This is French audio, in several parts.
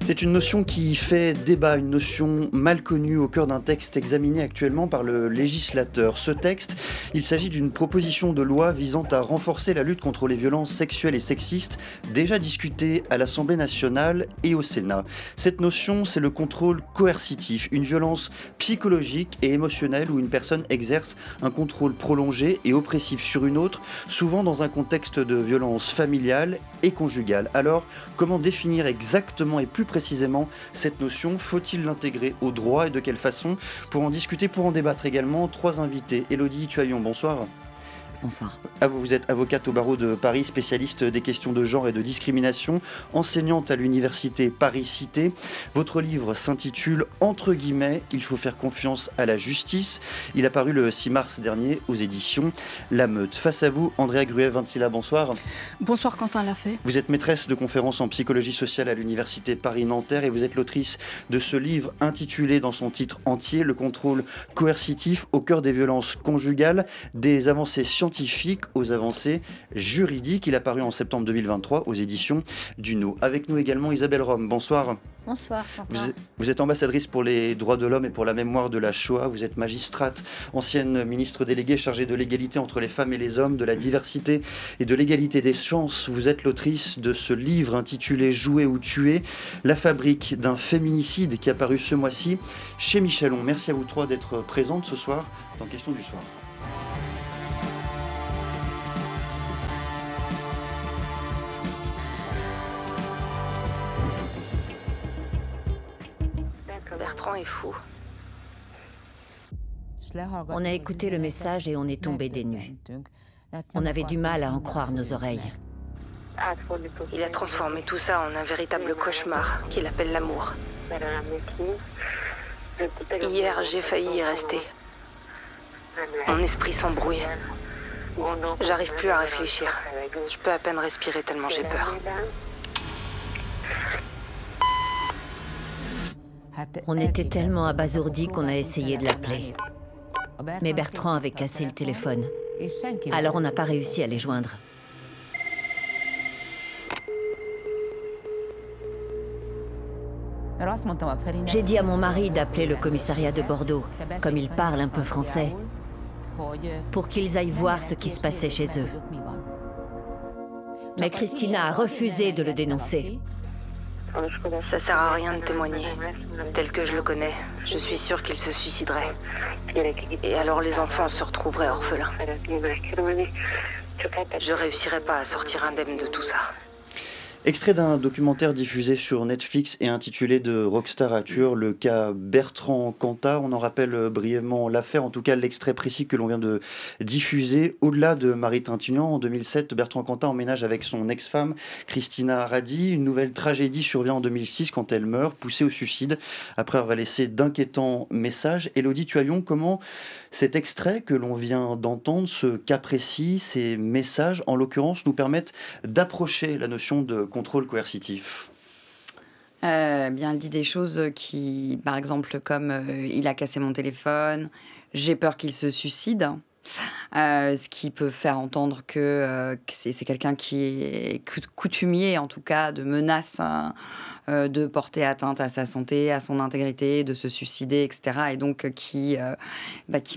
C'est une notion qui fait débat, une notion mal connue au cœur d'un texte examiné actuellement par le législateur. Ce texte, il s'agit d'une proposition de loi visant à renforcer la lutte contre les violences sexuelles et sexistes, déjà discutée à l'Assemblée nationale et au Sénat. Cette notion, c'est le contrôle coercitif, une violence psychologique et émotionnelle où une personne exerce un contrôle prolongé et oppressif sur une autre, souvent dans un contexte de violence familiale et conjugale. Alors, comment définir exactement et plus précisément cette notion? Faut-il l'intégrer au droit et de quelle façon? Pour en discuter, pour en débattre également, trois invités. Élodie Tuaillon, bonsoir. Bonsoir. Vous êtes avocate au barreau de Paris, spécialiste des questions de genre et de discrimination, enseignante à l'université Paris-Cité. Votre livre s'intitule « Entre guillemets, il faut faire confiance à la justice ». Il a paru le 6 mars dernier aux éditions La Meute. Face à vous, Andrea Gruev-Vintila, bonsoir. Bonsoir Quentin Lafay. Vous êtes maîtresse de conférences en psychologie sociale à l'université Paris-Nanterre et vous êtes l'autrice de ce livre intitulé dans son titre entier « Le contrôle coercitif au cœur des violences conjugales, des avancées scientifiques aux avancées juridiques ». Il a paru en septembre 2023 aux éditions Duno. Avec nous également Isabelle Rome. Bonsoir. Bonsoir. Vous êtes ambassadrice pour les droits de l'homme et pour la mémoire de la Shoah. Vous êtes magistrate, ancienne ministre déléguée chargée de l'égalité entre les femmes et les hommes, de la diversité et de l'égalité des chances. Vous êtes l'autrice de ce livre intitulé « Jouer ou tuer », la fabrique d'un féminicide qui a paru ce mois-ci chez Michelon. Merci à vous trois d'être présentes ce soir dans Question du soir. Bertrand est fou. On a écouté le message et on est tombé des nues. On avait du mal à en croire nos oreilles. Il a transformé tout ça en un véritable cauchemar qu'il appelle l'amour. Hier, j'ai failli y rester. Mon esprit s'embrouille. J'arrive plus à réfléchir. Je peux à peine respirer tellement j'ai peur. On était tellement abasourdis qu'on a essayé de l'appeler. Mais Bertrand avait cassé le téléphone. Alors on n'a pas réussi à les joindre. J'ai dit à mon mari d'appeler le commissariat de Bordeaux, comme il parle un peu français, pour qu'ils aillent voir ce qui se passait chez eux. Mais Christina a refusé de le dénoncer. Ça sert à rien de témoigner. Tel que je le connais, je suis sûre qu'il se suiciderait. Et alors les enfants se retrouveraient orphelins. Je réussirais pas à sortir indemne de tout ça. Extrait d'un documentaire diffusé sur Netflix et intitulé de Rockstar Arthur, le cas Bertrand Cantat. On en rappelle brièvement l'affaire, en tout cas l'extrait précis que l'on vient de diffuser. Au-delà de Marie Trintignant, en 2007, Bertrand Cantat emménage avec son ex-femme Christina Radi. Une nouvelle tragédie survient en 2006 quand elle meurt, poussée au suicide, après avoir laissé d'inquiétants messages. Élodie Tuaillon, comment cet extrait que l'on vient d'entendre, ce cas précis, ces messages, en l'occurrence, nous permettent d'approcher la notion de contrôle coercitif? Bien, elle dit des choses qui, par exemple, comme il a cassé mon téléphone, j'ai peur qu'il se suicide. Ce qui peut faire entendre que c'est quelqu'un qui est coutumier, en tout cas, de menaces, de porter atteinte à sa santé, à son intégrité, de se suicider, etc. Et donc qui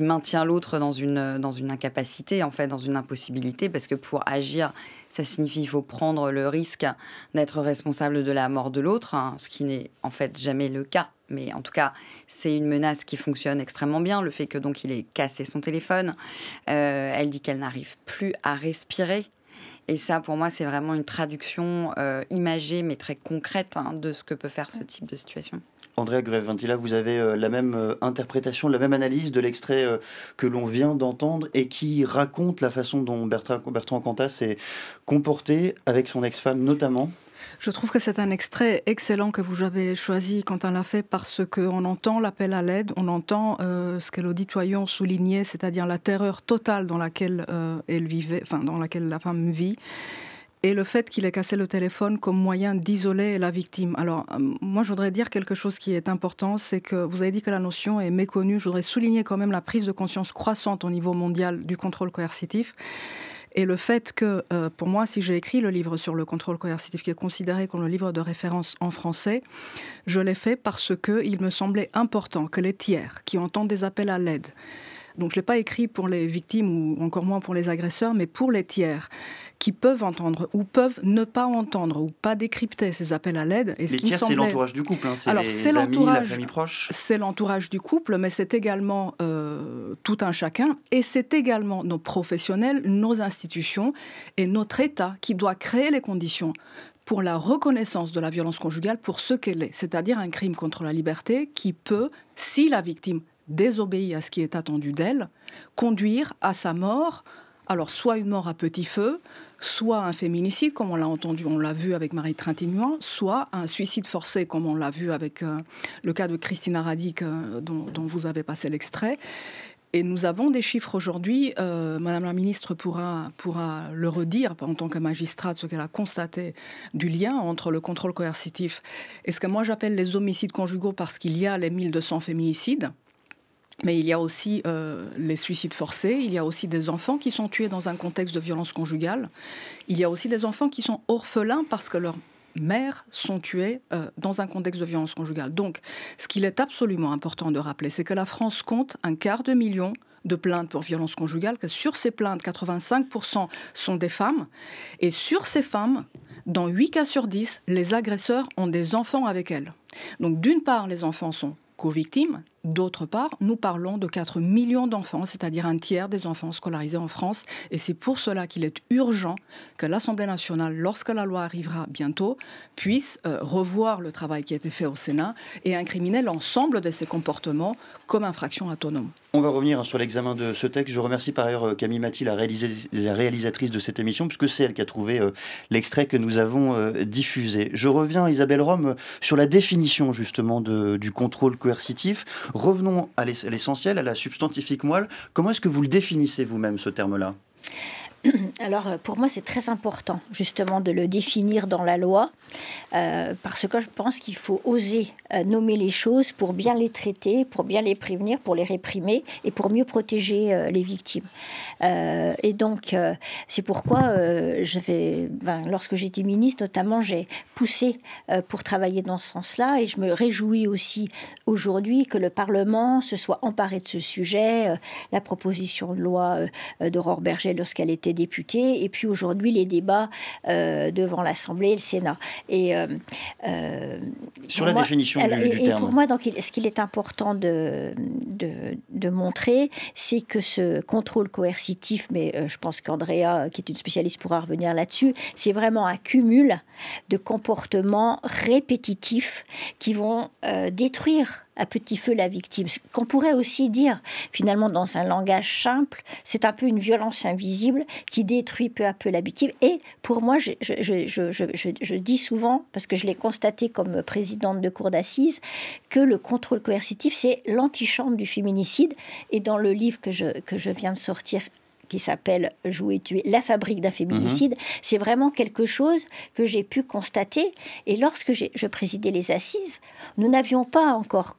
maintient l'autre dans une incapacité, en fait, dans une impossibilité, parce que pour agir, ça signifie qu'il faut prendre le risque d'être responsable de la mort de l'autre, hein, ce qui n'est en fait jamais le cas. Mais en tout cas, c'est une menace qui fonctionne extrêmement bien. Le fait que donc il ait cassé son téléphone, elle dit qu'elle n'arrive plus à respirer. Et ça, pour moi, c'est vraiment une traduction imagée, mais très concrète, hein, de ce que peut faire ce type de situation. Andrea Gruev-Vintila, vous avez la même interprétation, la même analyse de l'extrait que l'on vient d'entendre et qui raconte la façon dont Bertrand Cantat s'est comporté avec son ex-femme notamment. Je trouve que c'est un extrait excellent que vous avez choisi, Quentin Lafay, parce qu'on entend l'appel à l'aide, on entend ce qu'Élodie Tuaillon soulignait, c'est-à-dire la terreur totale dans laquelle elle vivait, enfin dans laquelle la femme vit. Et le fait qu'il ait cassé le téléphone comme moyen d'isoler la victime. Alors, moi, je voudrais dire quelque chose qui est important, c'est que vous avez dit que la notion est méconnue. Je voudrais souligner quand même la prise de conscience croissante au niveau mondial du contrôle coercitif. Et le fait que, pour moi, si j'ai écrit le livre sur le contrôle coercitif, qui est considéré comme le livre de référence en français, je l'ai fait parce qu'il me semblait important que les tiers qui entendent des appels à l'aide, donc je ne l'ai pas écrit pour les victimes ou encore moins pour les agresseurs, mais pour les tiers qui peuvent entendre ou peuvent ne pas entendre ou pas décrypter ces appels à l'aide. Et les tiers, c'est l'entourage du couple, c'est les amis, la famille proche. C'est l'entourage du couple, mais c'est également tout un chacun, et c'est également nos professionnels, nos institutions et notre État qui doit créer les conditions pour la reconnaissance de la violence conjugale pour ce qu'elle est, c'est-à-dire un crime contre la liberté qui peut, si la victime désobéit à ce qui est attendu d'elle, conduire à sa mort, alors soit une mort à petit feu, soit un féminicide, comme on l'a entendu, on l'a vu avec Marie Trintignant, soit un suicide forcé, comme on l'a vu avec le cas de Christina Radic, dont vous avez passé l'extrait. Et nous avons des chiffres aujourd'hui, Madame la Ministre pourra le redire en tant que magistrate, ce qu'elle a constaté du lien entre le contrôle coercitif et ce que moi j'appelle les homicides conjugaux, parce qu'il y a les 1200 féminicides. Mais il y a aussi les suicides forcés, il y a aussi des enfants qui sont tués dans un contexte de violence conjugale, il y a aussi des enfants qui sont orphelins parce que leurs mères sont tuées dans un contexte de violence conjugale. Donc, ce qu'il est absolument important de rappeler, c'est que la France compte 250 000 de plaintes pour violence conjugale, que sur ces plaintes, 85% sont des femmes, et sur ces femmes, dans 8 cas sur 10, les agresseurs ont des enfants avec elles. Donc, d'une part, les enfants sont co-victimes. D'autre part, nous parlons de 4 millions d'enfants, c'est-à-dire un tiers des enfants scolarisés en France. Et c'est pour cela qu'il est urgent que l'Assemblée nationale, lorsque la loi arrivera bientôt, puisse revoir le travail qui a été fait au Sénat et incriminer l'ensemble de ces comportements comme infraction autonome. On va revenir sur l'examen de ce texte. Je remercie par ailleurs Camille Maty, la réalisatrice de cette émission, puisque c'est elle qui a trouvé l'extrait que nous avons diffusé. Je reviens, Isabelle Rome, sur la définition justement du contrôle coercitif. Revenons à l'essentiel, à la substantifique moelle. Comment est-ce que vous le définissez vous-même, ce terme-là ? Alors, pour moi, c'est très important, justement, de le définir dans la loi, parce que je pense qu'il faut oser nommer les choses pour bien les traiter, pour bien les prévenir, pour les réprimer et pour mieux protéger les victimes. Et donc, c'est pourquoi lorsque j'étais ministre, notamment, j'ai poussé pour travailler dans ce sens-là, et je me réjouis aussi aujourd'hui que le Parlement se soit emparé de ce sujet, la proposition de loi d'Aurore Berger lorsqu'elle était députée, et puis aujourd'hui les débats devant l'Assemblée et le Sénat. Et sur la définition du terme. Pour moi, donc, ce qu'il est important de montrer, c'est que ce contrôle coercitif, mais je pense qu'Andrea, qui est une spécialiste, pourra revenir là-dessus, c'est vraiment un cumul de comportements répétitifs qui vont détruire à petit feu la victime. Ce qu'on pourrait aussi dire, finalement, dans un langage simple, c'est un peu une violence invisible qui détruit peu à peu la victime. Et pour moi, je dis souvent, parce que je l'ai constaté comme présidente de cour d'assises, que le contrôle coercitif, c'est l'antichambre du féminicide. Et dans le livre que je viens de sortir, qui s'appelle « Jouer et tuer, la fabrique d'un féminicide », c'est vraiment quelque chose que j'ai pu constater. Et lorsque je présidais les assises, nous n'avions pas encore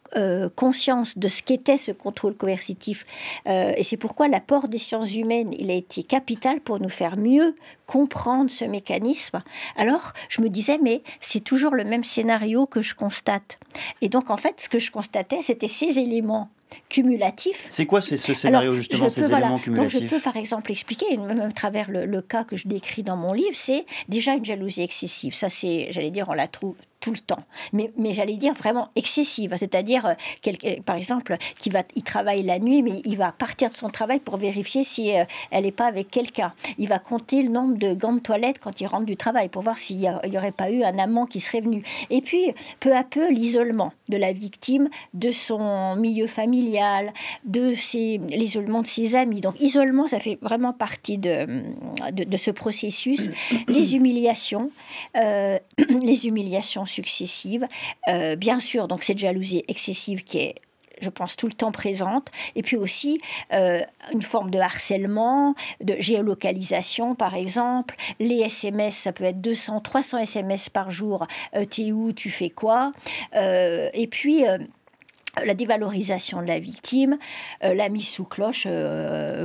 conscience de ce qu'était ce contrôle coercitif. Et c'est pourquoi l'apport des sciences humaines, il a été capital pour nous faire mieux comprendre ce mécanisme. Alors, je me disais, mais c'est toujours le même scénario que je constate. Et donc, en fait, ce que je constatais, c'était ces éléments cumulatif. C'est quoi ce scénario, justement, ces éléments cumulatifs ? Donc je peux, par exemple, expliquer, même à travers le cas que je décris dans mon livre, c'est déjà une jalousie excessive. Ça, c'est, j'allais dire, on la trouve tout le temps, mais j'allais dire vraiment excessive, c'est-à-dire par exemple il travaille la nuit, mais il va partir de son travail pour vérifier si elle n'est pas avec quelqu'un. Il va compter le nombre de gants de toilette quand il rentre du travail pour voir s'il n'y aurait pas eu un amant qui serait venu. Et puis peu à peu l'isolement de la victime, de son milieu familial, l'isolement de ses amis. Donc isolement, ça fait vraiment partie de ce processus. Les humiliations successives, bien sûr, donc cette jalousie excessive qui est, je pense, tout le temps présente, et puis aussi une forme de harcèlement, de géolocalisation, par exemple. Les SMS, ça peut être 200, 300 SMS par jour. T'es où, tu fais quoi ? Et puis la dévalorisation de la victime, la mise sous cloche,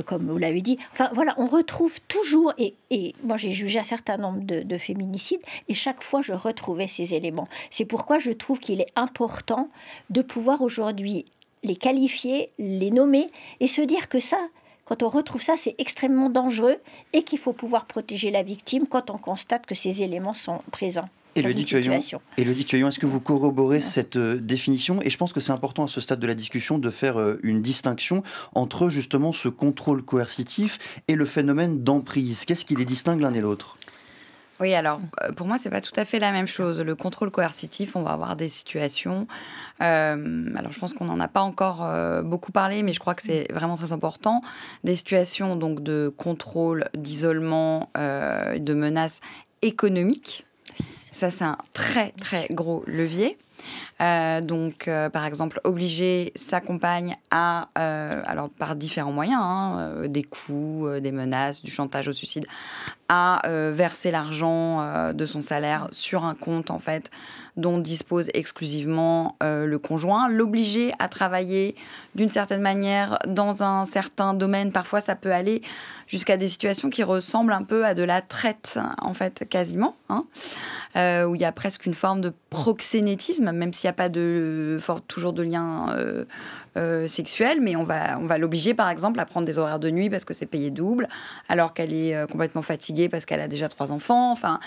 comme vous l'avez dit. Enfin, voilà, on retrouve toujours, et moi j'ai jugé un certain nombre de féminicides, et chaque fois je retrouvais ces éléments. C'est pourquoi je trouve qu'il est important de pouvoir aujourd'hui les qualifier, les nommer, et se dire que ça, quand on retrouve ça, c'est extrêmement dangereux, et qu'il faut pouvoir protéger la victime quand on constate que ces éléments sont présents. Élodie Thuaillon, est-ce que vous corroborez cette définition? Et je pense que c'est important à ce stade de la discussion de faire une distinction entre justement ce contrôle coercitif et le phénomène d'emprise. Qu'est-ce qui les distingue l'un et l'autre? Oui, alors pour moi, c'est pas tout à fait la même chose. Le contrôle coercitif, on va avoir des situations. Alors, je pense qu'on n'en a pas encore beaucoup parlé, mais je crois que c'est vraiment très important. Des situations donc de contrôle, d'isolement, de menaces économiques. Ça, c'est un très, très gros levier. Par exemple, obliger sa compagne à, alors par différents moyens, des coups, des menaces, du chantage au suicide, à verser l'argent de son salaire sur un compte, en fait, dont dispose exclusivement le conjoint, l'obliger à travailler d'une certaine manière dans un certain domaine. Parfois, ça peut aller jusqu'à des situations qui ressemblent un peu à de la traite, en fait, quasiment, où il y a presque une forme de proxénétisme, même s'il n'y a pas toujours de lien sexuel, mais on va l'obliger, par exemple, à prendre des horaires de nuit parce que c'est payé double, alors qu'elle est complètement fatiguée parce qu'elle a déjà 3 enfants. Enfin,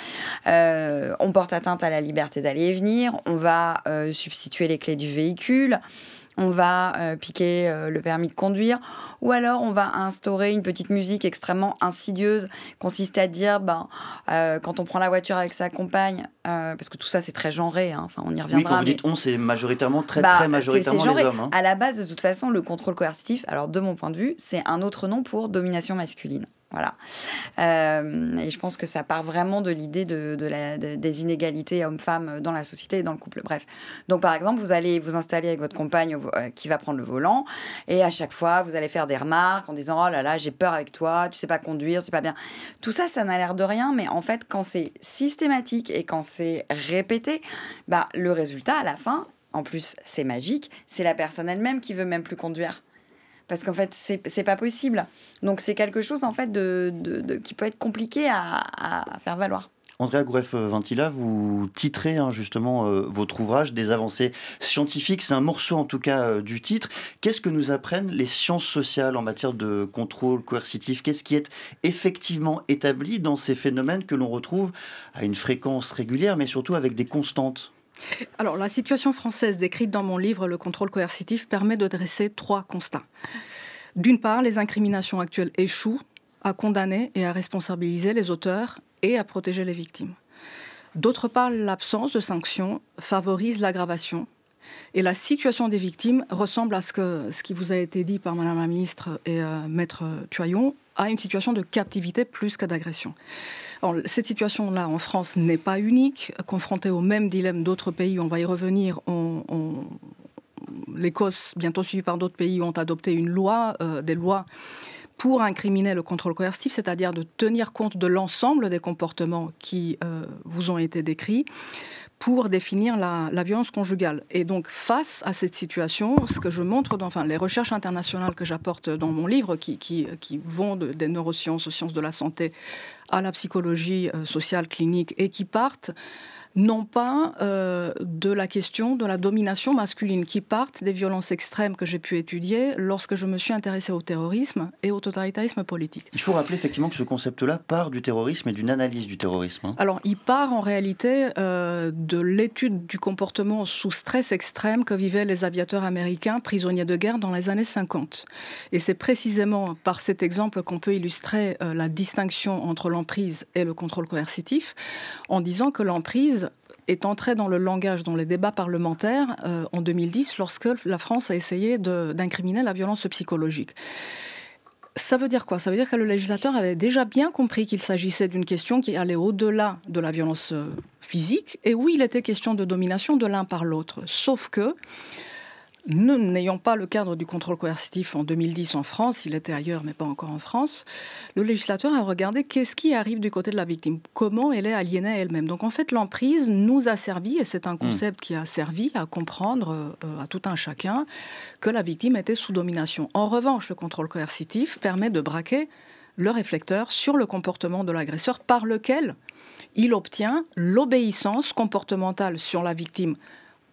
on porte atteinte à la liberté d'aller et venir, on va substituer les clés du véhicule, on va piquer le permis de conduire, ou alors on va instaurer une petite musique extrêmement insidieuse, consiste à dire, quand on prend la voiture avec sa compagne, parce que tout ça c'est très genré, enfin on y reviendra. Oui, quand vous dites on, c'est majoritairement, très majoritairement c'est les hommes. À la base, de toute façon, le contrôle coercitif, alors de mon point de vue, c'est un autre nom pour domination masculine. Voilà. Et je pense que ça part vraiment de l'idée des inégalités hommes-femmes dans la société et dans le couple. Bref. Donc, par exemple, vous allez vous installer avec votre compagne qui va prendre le volant, et à chaque fois, vous allez faire des remarques en disant « Oh là là, j'ai peur avec toi, tu sais pas conduire, c'est pas bien. » Tout ça, ça n'a l'air de rien, mais en fait, quand c'est systématique et quand c'est répété, le résultat, à la fin, en plus, c'est magique, c'est la personne elle-même qui veut même plus conduire. Parce qu'en fait, c'est pas possible. Donc, c'est quelque chose, en fait, qui peut être compliqué à faire valoir. Andrea Gouref-Vintila, vous titrez justement votre ouvrage « Des avancées scientifiques ». C'est un morceau, en tout cas, du titre. Qu'est-ce que nous apprennent les sciences sociales en matière de contrôle coercitif? Qu'est-ce qui est effectivement établi dans ces phénomènes que l'on retrouve à une fréquence régulière, mais surtout avec des constantes? Alors, la situation française décrite dans mon livre « Le contrôle coercitif » permet de dresser 3 constats. D'une part, les incriminations actuelles échouent à condamner et à responsabiliser les auteurs et à protéger les victimes. D'autre part, l'absence de sanctions favorise l'aggravation. Et la situation des victimes ressemble à ce qui vous a été dit par Madame la Ministre et Maître Thuaillon, à une situation de captivité plus que d'agression. Alors, cette situation-là, en France, n'est pas unique. Confrontée au même dilemme d'autres pays, on va y revenir, l'Écosse, bientôt suivie par d'autres pays, ont adopté des lois pour incriminer le contrôle coercitif, c'est-à-dire de tenir compte de l'ensemble des comportements qui vous ont été décrits, pour définir la violence conjugale. Et donc, face à cette situation, ce que je montre les recherches internationales que j'apporte dans mon livre, qui vont des neurosciences aux sciences de la santé à la psychologie sociale clinique, et qui partent non pas de la question de la domination masculine, qui partent des violences extrêmes que j'ai pu étudier lorsque je me suis intéressée au terrorisme et au totalitarisme politique. Il faut rappeler effectivement que ce concept-là part du terrorisme et d'une analyse du terrorisme. Alors, il part en réalité de l'étude du comportement sous stress extrême que vivaient les aviateurs américains prisonniers de guerre dans les années 50. Et c'est précisément par cet exemple qu'on peut illustrer la distinction entre l'emprise et le contrôle coercitif, en disant que l'emprise est entrée dans le langage, dans les débats parlementaires en 2010, lorsque la France a essayé d'incriminer la violence psychologique. Ça veut dire quoi? Ça veut dire que le législateur avait déjà bien compris qu'il s'agissait d'une question qui allait au-delà de la violence physique, et où il était question de domination de l'un par l'autre. Sauf que Nous n'ayons pas le cadre du contrôle coercitif en 2010 en France, il était ailleurs mais pas encore en France, le législateur a regardé qu'est-ce qui arrive du côté de la victime, comment elle est aliénée elle-même. Donc en fait l'emprise nous a servi, et c'est un concept qui a servi à comprendre à tout un chacun que la victime était sous domination. En revanche, le contrôle coercitif permet de braquer le réflecteur sur le comportement de l'agresseur par lequel il obtient l'obéissance comportementale sur la victime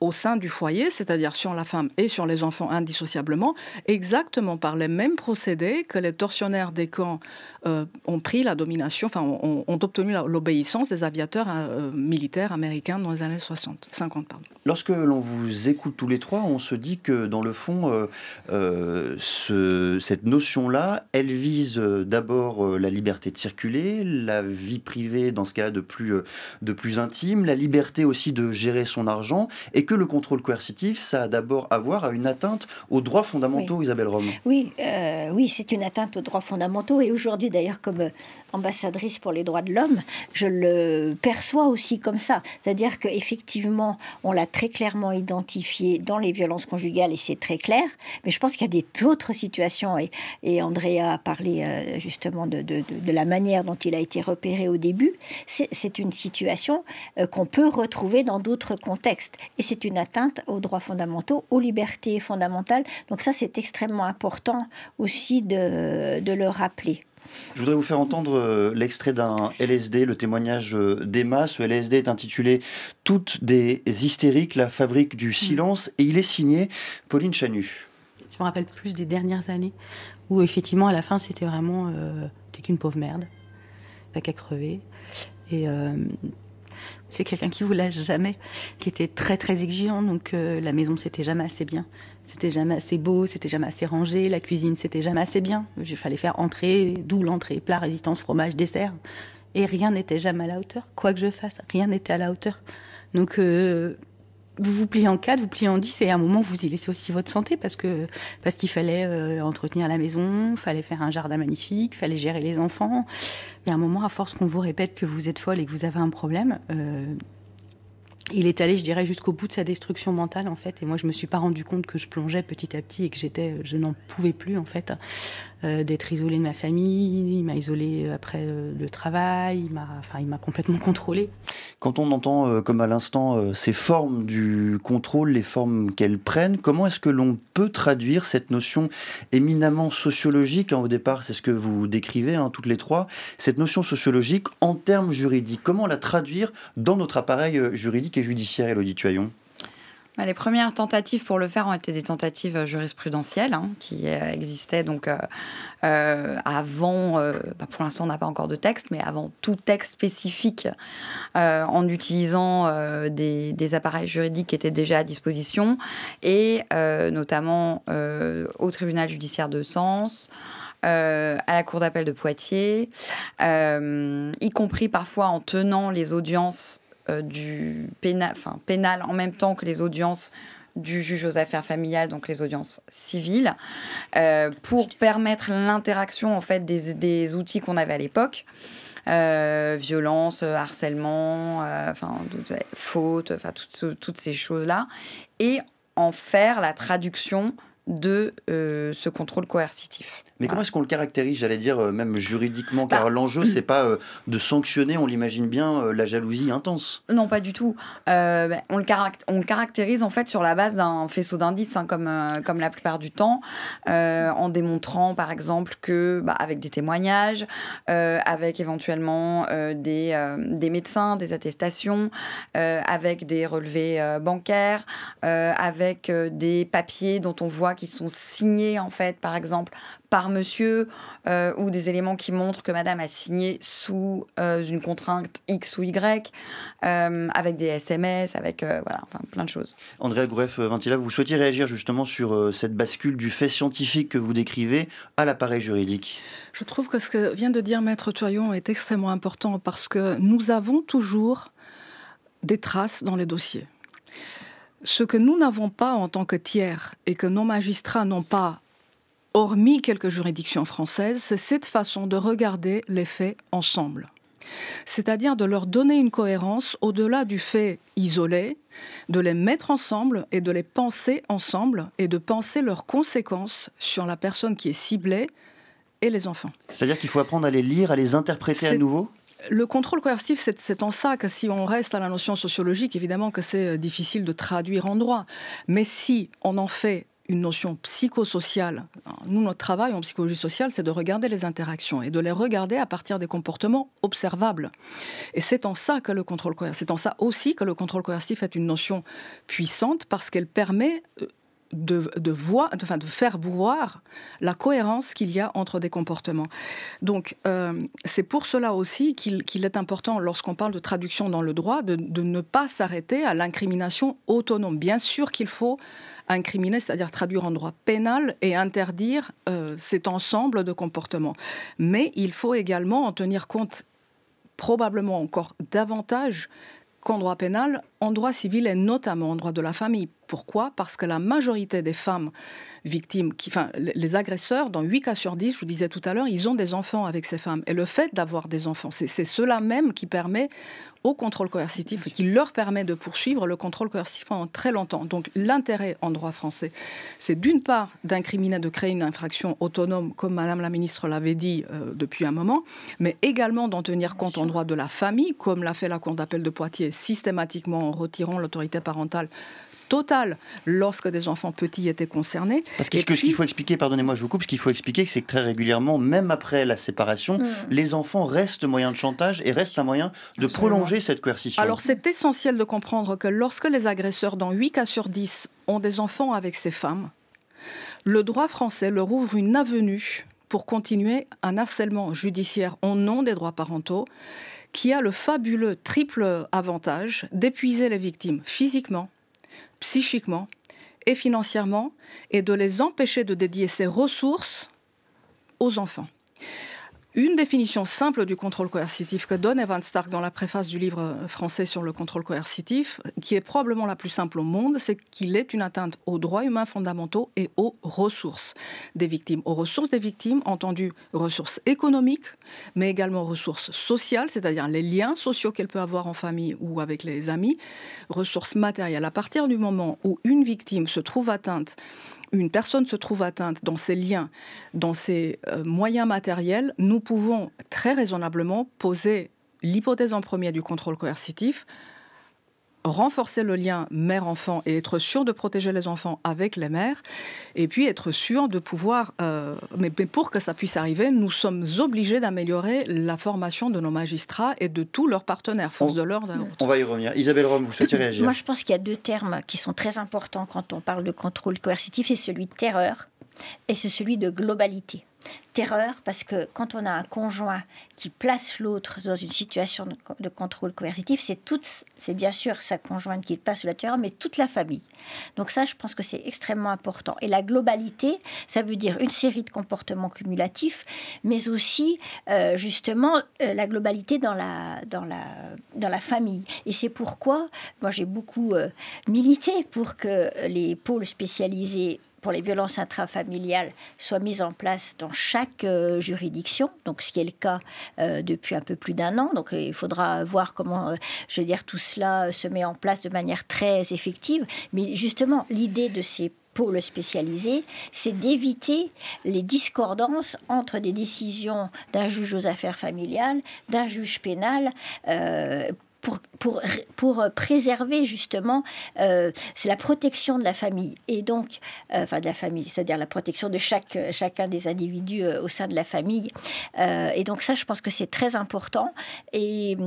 au sein du foyer, c'est-à-dire sur la femme et sur les enfants indissociablement, exactement par les mêmes procédés que les tortionnaires des camps ont pris la domination, enfin ont obtenu l'obéissance des aviateurs militaires américains dans les années 50. Lorsque l'on vous écoute tous les trois, on se dit que dans le fond, cette notion-là, elle vise d'abord la liberté de circuler, la vie privée dans ce cas-là de plus intime, la liberté aussi de gérer son argent, et que le contrôle coercitif, ça a d'abord à voir à une atteinte aux droits fondamentaux, oui. Isabelle Rome. Oui, c'est une atteinte aux droits fondamentaux. Et aujourd'hui, d'ailleurs, comme ambassadrice pour les droits de l'homme, je le perçois aussi comme ça. C'est-à-dire qu'effectivement, on l'a très clairement identifié dans les violences conjugales, et c'est très clair. Mais je pense qu'il y a d'autres situations. Et Andrea a parlé justement de la manière dont il a été repéré au début. C'est une situation qu'on peut retrouver dans d'autres contextes. Et c'est une atteinte aux droits fondamentaux, aux libertés fondamentales. Donc ça, c'est extrêmement important aussi de le rappeler. Je voudrais vous faire entendre l'extrait d'un LSD, le témoignage d'Emma. Ce LSD est intitulé « Toutes des hystériques, la fabrique du silence » et il est signé Pauline Chanu. Je me rappelle plus des dernières années où effectivement à la fin c'était vraiment t'es qu'une pauvre merde, t'as qu'à crever. Et c'est quelqu'un qui vous lâche jamais, qui était très très exigeant, donc la maison c'était jamais assez bien, c'était jamais assez beau, c'était jamais assez rangé, la cuisine c'était jamais assez bien, il fallait faire entrée, d'où l'entrée, plat, résistance, fromage, dessert, et rien n'était jamais à la hauteur, quoi que je fasse, rien n'était à la hauteur. Donc vous vous pliez en 4, vous pliez en 10, et à un moment vous y laissez aussi votre santé parce qu'il fallait entretenir la maison, fallait faire un jardin magnifique, fallait gérer les enfants. Et à un moment, à force qu'on vous répète que vous êtes folle et que vous avez un problème, il est allé, je dirais, jusqu'au bout de sa destruction mentale, en fait. Et moi, je me suis pas rendu compte que je plongeais petit à petit et que je n'en pouvais plus, en fait, d'être isolée de ma famille. Il m'a isolée après le travail. Il m'a complètement contrôlée. Quand on entend, comme à l'instant, ces formes du contrôle, les formes qu'elles prennent, comment est-ce que l'on peut traduire cette notion éminemment sociologique, au départ, c'est ce que vous décrivez, toutes les trois, cette notion sociologique en termes juridiques? Comment la traduire dans notre appareil juridique et judiciaire, Élodie Tuaillon? Les premières tentatives pour le faire ont été des tentatives jurisprudentielles qui existaient donc avant, pour l'instant on n'a pas encore de texte, mais avant tout texte spécifique en utilisant des appareils juridiques qui étaient déjà à disposition et notamment au tribunal judiciaire de Sens, à la cour d'appel de Poitiers, y compris parfois en tenant les audiences du pénal en même temps que les audiences du juge aux affaires familiales, donc les audiences civiles, pour permettre l'interaction en fait des outils qu'on avait à l'époque, violence, harcèlement, faute, toutes ces choses-là, et en faire la traduction de ce contrôle coercitif. Mais comment est-ce qu'on le caractérise, j'allais dire, même juridiquement? Car l'enjeu, c'est pas de sanctionner, on l'imagine bien, la jalousie intense. Non, pas du tout. On le caractérise en fait sur la base d'un faisceau d'indices, comme la plupart du temps, en démontrant par exemple que, avec des témoignages, avec éventuellement des médecins, des attestations, avec des relevés bancaires, avec des papiers dont on voit qu'ils sont signés en fait, par exemple, par monsieur, ou des éléments qui montrent que madame a signé sous une contrainte X ou Y, avec des SMS, avec plein de choses. Andrea Goureff-Vintila, vous souhaitiez réagir justement sur cette bascule du fait scientifique que vous décrivez à l'appareil juridique? Je trouve que ce que vient de dire Maître Tuaillon est extrêmement important parce que nous avons toujours des traces dans les dossiers. Ce que nous n'avons pas en tant que tiers et que nos magistrats n'ont pas, hormis quelques juridictions françaises, c'est cette façon de regarder les faits ensemble. C'est-à-dire de leur donner une cohérence au-delà du fait isolé, de les mettre ensemble et de les penser ensemble et de penser leurs conséquences sur la personne qui est ciblée et les enfants. C'est-à-dire qu'il faut apprendre à les lire, à les interpréter à nouveau ? Le contrôle coercitif, c'est en ça que si on reste à la notion sociologique, évidemment que c'est difficile de traduire en droit. Mais si on en fait une notion psychosociale, nous, notre travail en psychologie sociale, c'est de regarder les interactions et de les regarder à partir des comportements observables. Et c'est en ça que le contrôle coercitif, c'est en ça aussi que le contrôle coercitif est une notion puissante parce qu'elle permet de faire voir la cohérence qu'il y a entre des comportements. Donc, c'est pour cela aussi qu'il est important, lorsqu'on parle de traduction dans le droit, de ne pas s'arrêter à l'incrimination autonome. Bien sûr qu'il faut incriminer, c'est-à-dire traduire en droit pénal et interdire cet ensemble de comportements. Mais il faut également en tenir compte probablement encore davantage qu'en droit pénal, en droit civil et notamment en droit de la famille. Pourquoi ? Parce que la majorité des femmes victimes, les agresseurs, dans 8 cas sur 10, je vous disais tout à l'heure, ils ont des enfants avec ces femmes. Et le fait d'avoir des enfants, c'est cela même qui permet au contrôle coercitif, qui leur permet de poursuivre le contrôle coercitif pendant très longtemps. Donc l'intérêt en droit français, c'est d'une part d'incriminer, de créer une infraction autonome, comme Madame la Ministre l'avait dit depuis un moment, mais également d'en tenir compte en droit de la famille, comme l'a fait la Cour d'appel de Poitiers, systématiquement en retirant l'autorité parentale totale lorsque des enfants petits étaient concernés. Parce que ce qu'il faut expliquer, pardonnez-moi, je vous coupe, ce qu'il faut expliquer, c'est que très régulièrement, même après la séparation, les enfants restent moyen de chantage et restent un moyen de prolonger cette coercition. Alors c'est essentiel de comprendre que lorsque les agresseurs, dans 8 cas sur 10, ont des enfants avec ces femmes, le droit français leur ouvre une avenue pour continuer un harcèlement judiciaire au nom des droits parentaux qui a le fabuleux triple avantage d'épuiser les victimes physiquement, psychiquement et financièrement, et de les empêcher de dédier ces ressources aux enfants. Une définition simple du contrôle coercitif que donne Evan Stark dans la préface du livre français sur le contrôle coercitif, qui est probablement la plus simple au monde, c'est qu'il est une atteinte aux droits humains fondamentaux et aux ressources des victimes. Aux ressources des victimes, entendu ressources économiques, mais également ressources sociales, c'est-à-dire les liens sociaux qu'elle peut avoir en famille ou avec les amis, ressources matérielles. À partir du moment où une victime se trouve atteinte, une personne se trouve atteinte dans ses liens, dans ses moyens matériels, nous pouvons très raisonnablement poser l'hypothèse en premier du contrôle coercitif, renforcer le lien mère-enfant et être sûr de protéger les enfants avec les mères, et puis être sûr de pouvoir... mais pour que ça puisse arriver, nous sommes obligés d'améliorer la formation de nos magistrats et de tous leurs partenaires, forces de l'ordre. On va y revenir. Isabelle Rome, vous souhaitez réagir ? Moi, je pense qu'il y a 2 termes qui sont très importants quand on parle de contrôle coercitif, c'est celui de terreur et c'est celui de globalité. Terreur, parce que quand on a un conjoint qui place l'autre dans une situation de contrôle coercitif, c'est bien sûr sa conjointe qui place la terreur, mais toute la famille. Donc ça, je pense que c'est extrêmement important. Et la globalité, ça veut dire une série de comportements cumulatifs, mais aussi justement la globalité dans la famille. Et c'est pourquoi, moi j'ai beaucoup milité pour que les pôles spécialisés pour les violences intrafamiliales soient mises en place dans chaque juridiction, donc ce qui est le cas depuis un peu plus d'1 an. Donc il faudra voir comment, tout cela se met en place de manière très effective. Mais justement, l'idée de ces pôles spécialisés, c'est d'éviter les discordances entre des décisions d'un juge aux affaires familiales, d'un juge pénal, pour préserver justement, c'est la protection de la famille et donc, de la famille, c'est-à-dire la protection de chacun des individus au sein de la famille. Et donc ça, je pense que c'est très important. Et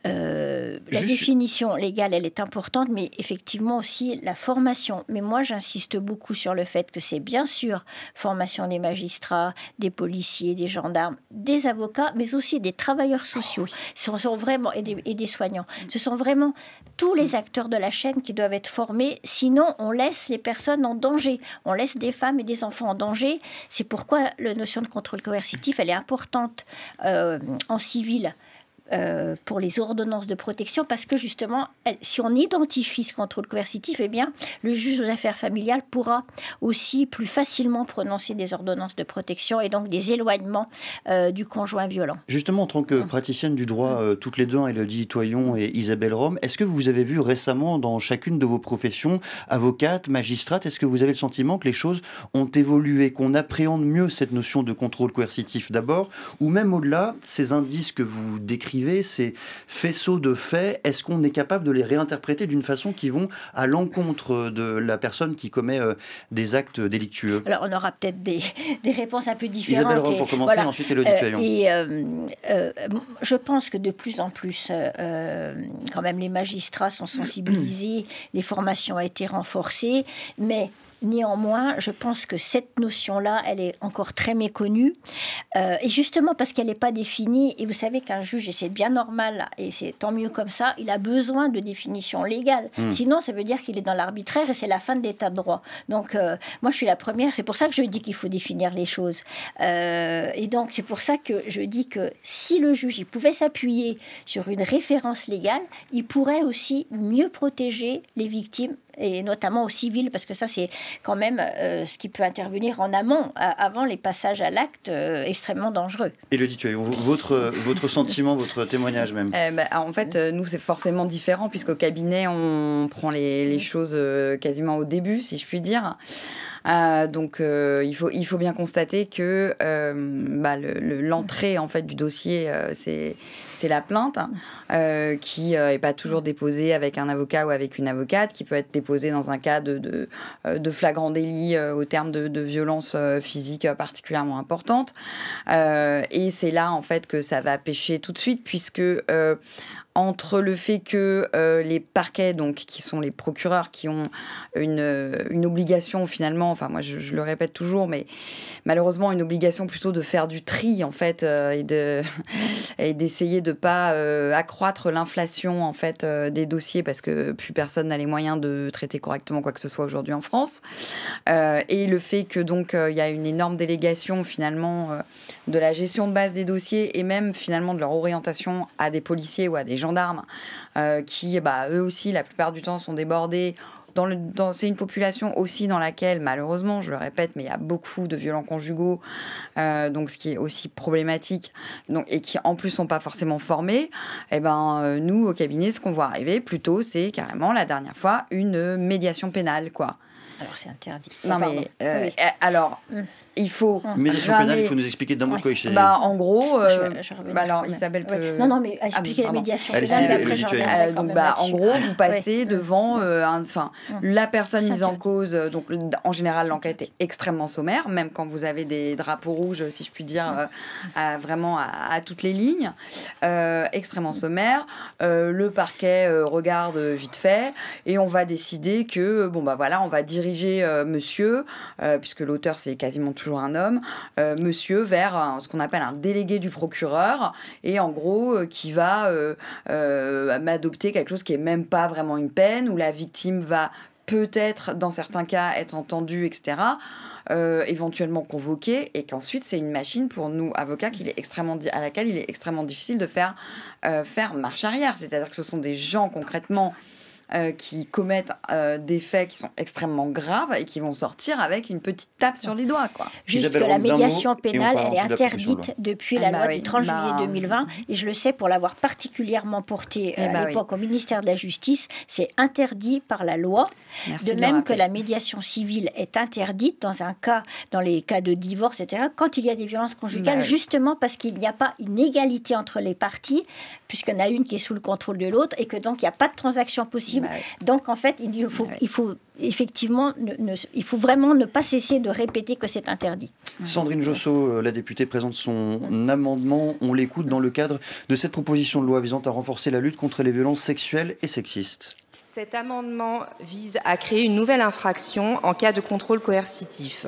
la définition légale, elle est importante, mais effectivement aussi la formation. Mais moi, j'insiste beaucoup sur le fait que c'est bien sûr formation des magistrats, des policiers, des gendarmes, des avocats, mais aussi des travailleurs sociaux. Ce sont vraiment, et des soignants. Ce sont vraiment tous les acteurs de la chaîne qui doivent être formés. Sinon, on laisse les personnes en danger. On laisse des femmes et des enfants en danger. C'est pourquoi la notion de contrôle coercitif, elle est importante en civil. pour les ordonnances de protection, parce que justement, si on identifie ce contrôle coercitif, eh bien, le juge aux affaires familiales pourra aussi plus facilement prononcer des ordonnances de protection et donc des éloignements du conjoint violent. Justement, en tant que praticienne du droit, toutes les deux, Élodie Toyon et Isabelle Rome, est-ce que vous avez vu récemment dans chacune de vos professions, avocate, magistrate, est-ce que vous avez le sentiment que les choses ont évolué, qu'on appréhende mieux cette notion de contrôle coercitif d'abord, ou même au-delà, ces indices que vous décrivez, ces faisceaux de faits, est-ce qu'on est capable de les réinterpréter d'une façon qui vont à l'encontre de la personne qui commet des actes délictueux? Alors, on aura peut-être des réponses un peu différentes. Isabelle Rome pour commencer, voilà. Ensuite Élodie Toyon. Je pense que de plus en plus, quand même, les magistrats sont sensibilisés, les formations ont été renforcées, mais néanmoins, je pense que cette notion-là, elle est encore très méconnue. Et justement parce qu'elle n'est pas définie, et vous savez qu'un juge, et c'est bien normal, et c'est tant mieux comme ça, il a besoin de définition légale. Sinon, ça veut dire qu'il est dans l'arbitraire et c'est la fin de l'état de droit. Donc, moi, je suis la première. C'est pour ça que je dis qu'il faut définir les choses. Et donc, c'est pour ça que je dis que si le juge il pouvait s'appuyer sur une référence légale, il pourrait aussi mieux protéger les victimes, et notamment aux civils, parce que ça, c'est quand même ce qui peut intervenir en amont, avant les passages à l'acte extrêmement dangereux. Élodie Toyon, votre sentiment, votre témoignage même. En fait, nous, c'est forcément différent, puisqu'au cabinet, on prend les choses quasiment au début, si je puis dire. Donc, il faut bien constater que l'entrée en fait, du dossier, c'est la plainte qui n'est pas toujours déposée avec un avocat ou avec une avocate, qui peut être déposée dans un cas de flagrant délit au terme de violences physiques particulièrement importantes. Et c'est là en fait que ça va pêcher tout de suite, puisque entre le fait que les parquets, donc, qui sont les procureurs, qui ont une obligation finalement, enfin moi je le répète toujours, mais malheureusement une obligation plutôt de faire du tri en fait et d'essayer de pas accroître l'inflation en fait des dossiers, parce que plus personne n'a les moyens de traiter correctement quoi que ce soit aujourd'hui en France, et le fait que donc il y a une énorme délégation finalement de la gestion de base des dossiers et même finalement de leur orientation à des policiers ou à des gendarmes qui eux aussi la plupart du temps sont débordés. C'est une population aussi dans laquelle, malheureusement, je le répète, mais il y a beaucoup de violents conjugaux, donc ce qui est aussi problématique, donc, et qui en plus sont pas forcément formés. Nous, au cabinet, ce qu'on voit arriver plutôt, c'est carrément la dernière fois une médiation pénale, quoi. Alors c'est interdit. Non mais alors. Il faut. Médiation pénale, il faut nous expliquer d'un mot de quoi il s'agit. En gros, alors Isabelle peut. Non, mais expliquer la médiation pénale. Donc, en gros, vous passez devant la personne mise en cause. Donc, en général, l'enquête est extrêmement sommaire, même quand vous avez des drapeaux rouges, si je puis dire, vraiment à toutes les lignes. Extrêmement sommaire. Le parquet regarde vite fait et on va décider que, on va diriger monsieur, puisque l'auteur, c'est quasiment toujours un homme, monsieur, vers ce qu'on appelle un délégué du procureur, et en gros qui va m'adopter quelque chose qui est même pas vraiment une peine, où la victime va peut-être dans certains cas être entendue, etc., éventuellement convoquée, et qu'ensuite c'est une machine pour nous avocats à laquelle il est extrêmement difficile de faire marche arrière. C'est-à-dire que ce sont des gens concrètement qui commettent des faits qui sont extrêmement graves et qui vont sortir avec une petite tape sur les doigts, quoi. Juste que la médiation pénale, elle est interdite depuis la loi du 30 juillet 2020, et je le sais pour l'avoir particulièrement portée à l'époque au ministère de la Justice, c'est interdit par la loi. Merci de même que la médiation civile est interdite dans les cas de divorce, etc., quand il y a des violences conjugales, justement parce qu'il n'y a pas une égalité entre les parties, puisqu'il y en a une qui est sous le contrôle de l'autre, et que donc il n'y a pas de transaction possible. Donc en fait, il faut effectivement, il faut vraiment ne pas cesser de répéter que c'est interdit. Sandrine Josso, la députée, présente son amendement. On l'écoute dans le cadre de cette proposition de loi visant à renforcer la lutte contre les violences sexuelles et sexistes. Cet amendement vise à créer une nouvelle infraction en cas de contrôle coercitif.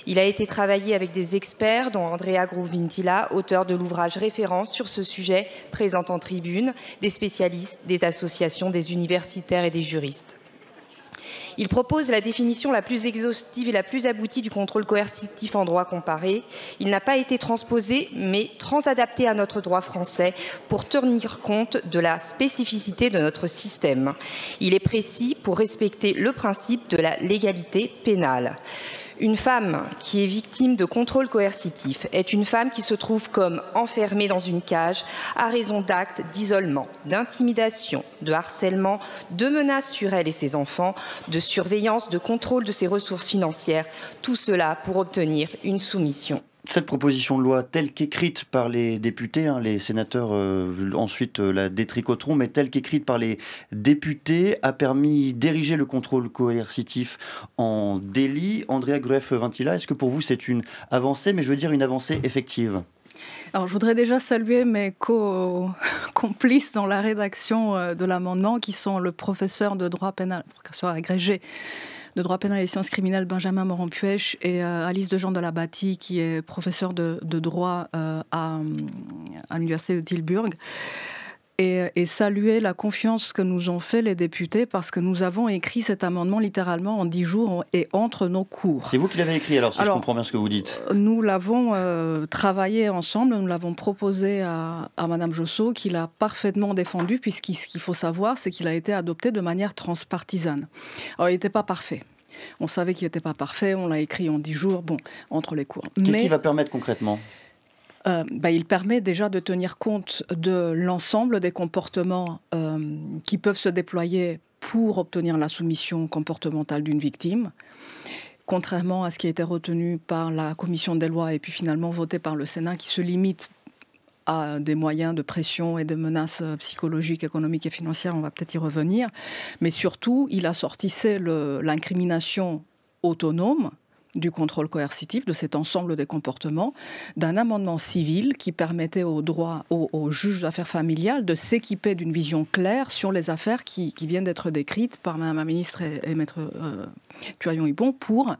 Il a été travaillé avec des experts, dont Andrea Grouvintila, auteur de l'ouvrage référence sur ce sujet, présent en tribune, des spécialistes, des associations, des universitaires et des juristes. Il propose la définition la plus exhaustive et la plus aboutie du contrôle coercitif en droit comparé. Il n'a pas été transposé, mais transadapté à notre droit français pour tenir compte de la spécificité de notre système. Il est précis pour respecter le principe de la légalité pénale. Une femme qui est victime de contrôle coercitif est une femme qui se trouve comme enfermée dans une cage à raison d'actes d'isolement, d'intimidation, de harcèlement, de menaces sur elle et ses enfants, de surveillance, de contrôle de ses ressources financières, tout cela pour obtenir une soumission. Cette proposition de loi, telle qu'écrite par les députés, les sénateurs ensuite la détricoteront, mais telle qu'écrite par les députés, a permis d'ériger le contrôle coercitif en délit. Andrea Grueff-Vintila, est-ce que pour vous c'est une avancée, mais je veux dire une avancée effective ? Alors, je voudrais déjà saluer mes complices dans la rédaction de l'amendement, qui sont le professeur de droit pénal, professeur agrégé de droit pénal et sciences criminelles Benjamin Moran-Puech et Alice de Jean de la Bâtie, qui est professeur de droit à l'université de Tilburg. Et saluer la confiance que nous ont fait les députés, parce que nous avons écrit cet amendement littéralement en 10 jours et entre nos cours. C'est vous qui l'avez écrit alors, si je comprends bien ce que vous dites. Nous l'avons travaillé ensemble, nous l'avons proposé à Madame Josso, qui l'a parfaitement défendu, puisqu'il ce qu'il faut savoir, c'est qu'il a été adopté de manière transpartisane. Alors, il n'était pas parfait. On savait qu'il n'était pas parfait, on l'a écrit en 10 jours, entre les cours. Qu'est-ce qu'il va permettre concrètement ? Il permet déjà de tenir compte de l'ensemble des comportements qui peuvent se déployer pour obtenir la soumission comportementale d'une victime, contrairement à ce qui a été retenu par la commission des lois et puis finalement voté par le Sénat, qui se limite à des moyens de pression et de menaces psychologiques, économiques et financières. On va peut-être y revenir. Mais surtout, il assortissait l'incrimination autonome du contrôle coercitif, de cet ensemble des comportements, d'un amendement civil qui permettait au juge d'affaires familiales de s'équiper d'une vision claire sur les affaires qui viennent d'être décrites par Madame la ministre et Maître Thuarion-Hipon pour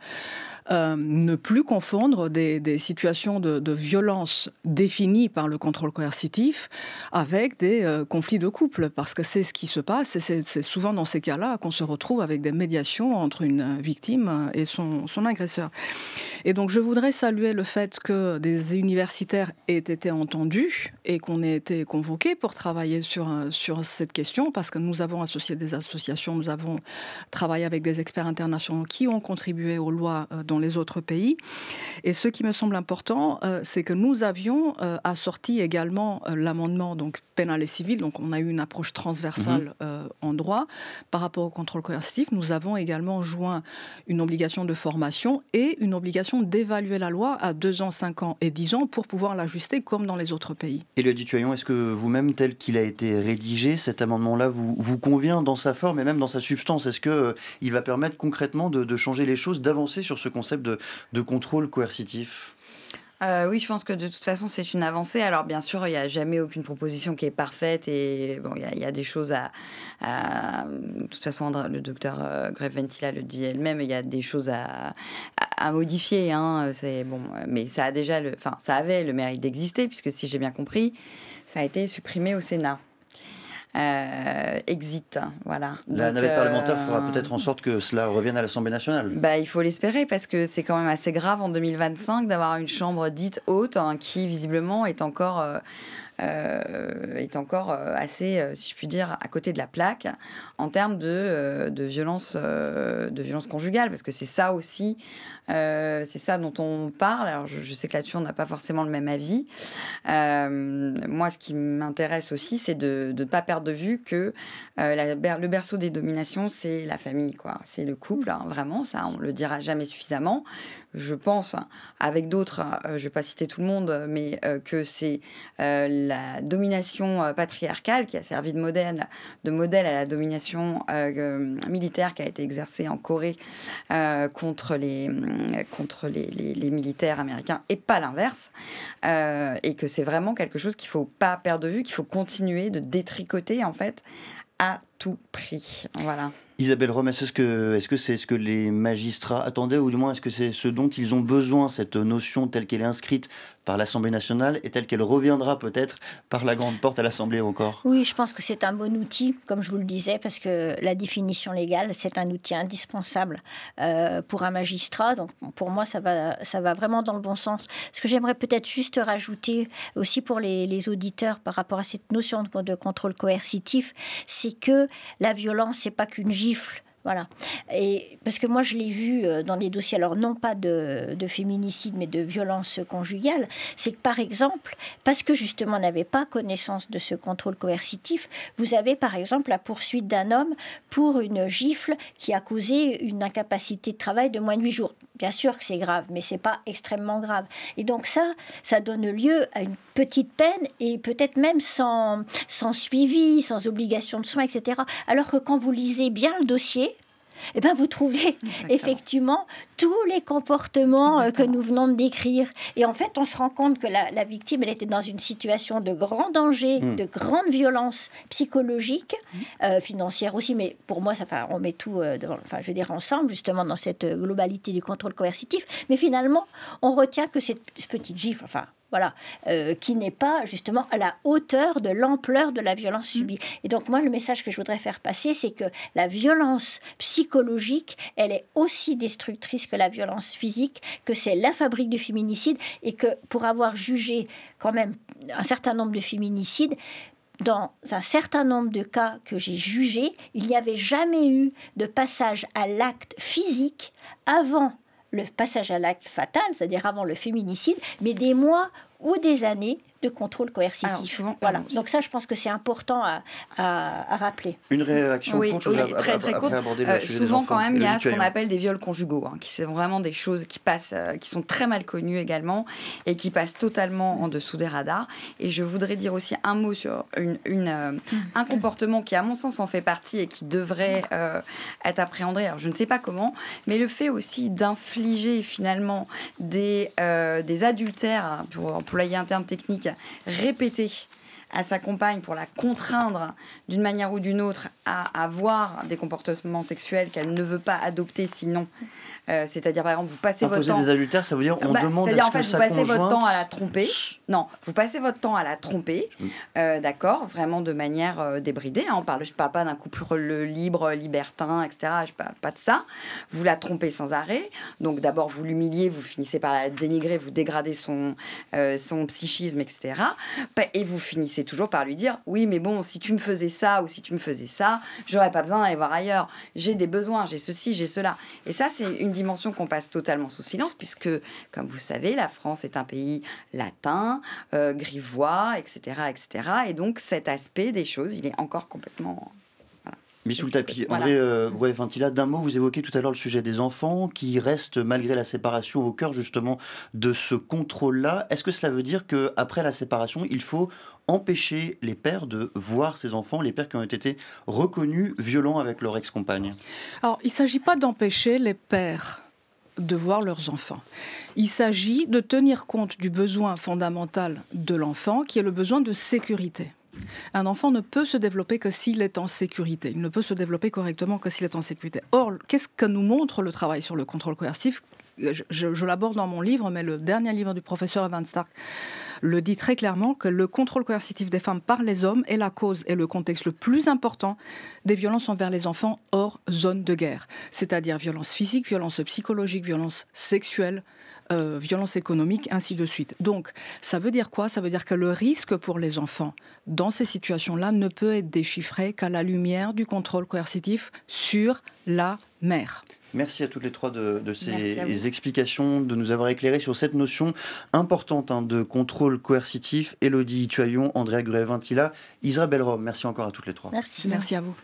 ne plus confondre des situations de violence définies par le contrôle coercitif avec des conflits de couple, parce que c'est ce qui se passe et c'est souvent dans ces cas-là qu'on se retrouve avec des médiations entre une victime et son agresseur. Et donc je voudrais saluer le fait que des universitaires aient été entendus et qu'on ait été convoqués pour travailler sur cette question, parce que nous avons associé des associations, nous avons travaillé avec des experts internationaux qui ont contribué aux lois dans les autres pays. Et ce qui me semble important, c'est que nous avions assorti également l'amendement donc pénal et civil, donc on a eu une approche transversale en droit par rapport au contrôle coercitif. Nous avons également joint une obligation de formation et une obligation d'évaluer la loi à 2 ans, 5 ans et 10 ans pour pouvoir l'ajuster comme dans les autres pays. Élodie Thuarion, est-ce que vous-même, tel qu'il a été rédigé, cet amendement-là vous convient dans sa forme et même dans sa substance ? Est-ce qu'il va permettre concrètement de changer les choses, d'avancer sur ce concept de contrôle coercitif ? Oui, je pense que de toute façon, c'est une avancée. Alors, bien sûr, il n'y a jamais aucune proposition qui est parfaite et il y a des choses de toute façon, le docteur Grueff-Vintila le dit elle-même, il y a des choses à modifier. Mais ça avait le mérite d'exister, puisque si j'ai bien compris, ça a été supprimé au Sénat. Exit, voilà. La navette parlementaire fera peut-être en sorte que cela revienne à l'Assemblée nationale. Il faut l'espérer, parce que c'est quand même assez grave en 2025 d'avoir une chambre dite haute qui visiblement est encore assez, si je puis dire, à côté de la plaque en termes de violence conjugale, parce que c'est ça aussi, c'est ça dont on parle. Alors je sais que là-dessus on n'a pas forcément le même avis. Moi, ce qui m'intéresse aussi, c'est de ne pas perdre de vue que le berceau des dominations, c'est la famille, quoi. C'est le couple, vraiment, ça on le dira jamais suffisamment. Je pense, avec d'autres, je ne vais pas citer tout le monde, mais que c'est la domination patriarcale qui a servi de modèle à la domination militaire qui a été exercée en Corée contre les militaires américains, et pas l'inverse, et que c'est vraiment quelque chose qu'il ne faut pas perdre de vue, qu'il faut continuer de détricoter, en fait, à tout prix. Voilà. Isabelle Rome, est-ce que c'est ce que les magistrats attendaient, ou du moins est-ce que c'est ce dont ils ont besoin, cette notion telle qu'elle est inscrite par l'Assemblée nationale et telle qu'elle reviendra peut-être par la grande porte à l'Assemblée encore? Oui, je pense que c'est un bon outil, comme je vous le disais, parce que la définition légale, c'est un outil indispensable pour un magistrat. Donc pour moi, ça va vraiment dans le bon sens. Ce que j'aimerais peut-être juste rajouter aussi pour les auditeurs par rapport à cette notion de contrôle coercitif, c'est que la violence, c'est pas qu'une gifle. Voilà. Et parce que moi, je l'ai vu dans des dossiers, alors non pas de féminicide, mais de violence conjugale, c'est que par exemple, parce que justement on n'avait pas connaissance de ce contrôle coercitif, vous avez par exemple la poursuite d'un homme pour une gifle qui a causé une incapacité de travail de moins de 8 jours. Bien sûr que c'est grave, mais c'est pas extrêmement grave. Et donc ça donne lieu à une petite peine et peut-être même sans suivi, sans obligation de soins, etc. Alors que quand vous lisez bien le dossier, eh ben, vous trouvez effectivement tous les comportements que nous venons de décrire. Et en fait, on se rend compte que la victime, elle était dans une situation de grand danger, de grande violence psychologique, financière aussi. Mais pour moi, on met tout je veux dire, ensemble, justement, dans cette globalité du contrôle coercitif. Mais finalement, on retient que cette petite gifle, voilà, qui n'est pas justement à la hauteur de l'ampleur de la violence subie. Et donc moi, le message que je voudrais faire passer, c'est que la violence psychologique, elle est aussi destructrice que la violence physique, que c'est la fabrique du féminicide, et que pour avoir jugé quand même un certain nombre de féminicides, dans un certain nombre de cas que j'ai jugés, il n'y avait jamais eu de passage à l'acte physique avant le passage à l'acte fatal, c'est-à-dire avant le féminicide, mais des mois ou des années de contrôle coercitif. Alors, souvent, voilà. Donc ça, je pense que c'est important à rappeler. Une réaction très courte. Aborder le sujet souvent, des enfants, quand même, il y a ce qu'on appelle des viols conjugaux, qui sont vraiment des choses qui passent, qui sont très mal connues également et qui passent totalement en dessous des radars. Et je voudrais dire aussi un mot sur un comportement qui, à mon sens, en fait partie et qui devrait être appréhendé. Alors, je ne sais pas comment, mais le fait aussi d'infliger finalement des adultères, pour employer un terme technique, répéter à sa compagne pour la contraindre d'une manière ou d'une autre à avoir des comportements sexuels qu'elle ne veut pas adopter sinon. C'est-à-dire, par exemple, vous passez votre temps... Imposer des adultères, ça veut dire on demande à ce que sa conjointe... vous passez votre temps à la tromper. Non, vous passez votre temps à la tromper, d'accord, vraiment de manière débridée. Je ne parle pas d'un couple libre, libertin, etc. Je ne parle pas de ça. Vous la trompez sans arrêt. Donc, d'abord, vous l'humiliez, vous finissez par la dénigrer, vous dégradez son psychisme, etc. Et vous finissez toujours par lui dire « Oui, mais bon, si tu me faisais ça ou si tu me faisais ça, j'aurais pas besoin d'aller voir ailleurs. J'ai des besoins, j'ai ceci, j'ai cela. » Et ça, c'est une dimension qu'on passe totalement sous silence puisque, comme vous savez, la France est un pays latin, grivois, etc., etc. Et donc, cet aspect des choses, il est encore complètement... Mis sous le tapis. André Grouet-Ventila, d'un mot, vous évoquez tout à l'heure le sujet des enfants qui restent, malgré la séparation, au cœur justement de ce contrôle-là. Est-ce que cela veut dire qu'après la séparation, il faut empêcher les pères de voir ces enfants, les pères qui ont été reconnus violents avec leur ex-compagne? Alors, il ne s'agit pas d'empêcher les pères de voir leurs enfants. Il s'agit de tenir compte du besoin fondamental de l'enfant, qui est le besoin de sécurité. Un enfant ne peut se développer que s'il est en sécurité. Il ne peut se développer correctement que s'il est en sécurité. Or, qu'est-ce que nous montre le travail sur le contrôle coercitif ? Je l'aborde dans mon livre, mais le dernier livre du professeur Evan Stark le dit très clairement que le contrôle coercitif des femmes par les hommes est la cause et le contexte le plus important des violences envers les enfants hors zone de guerre. C'est-à-dire violence physique, violence psychologique, violence sexuelle, violence économique, ainsi de suite. Donc, ça veut dire quoi ? Ça veut dire que le risque pour les enfants dans ces situations-là ne peut être déchiffré qu'à la lumière du contrôle coercitif sur la mère. Merci à toutes les trois de ces explications, de nous avoir éclairé sur cette notion importante de contrôle coercitif. Élodie Tuaillon, Andrea Grouet-Ventila, Isabelle Rome. Merci encore à toutes les trois. Merci. Merci à vous.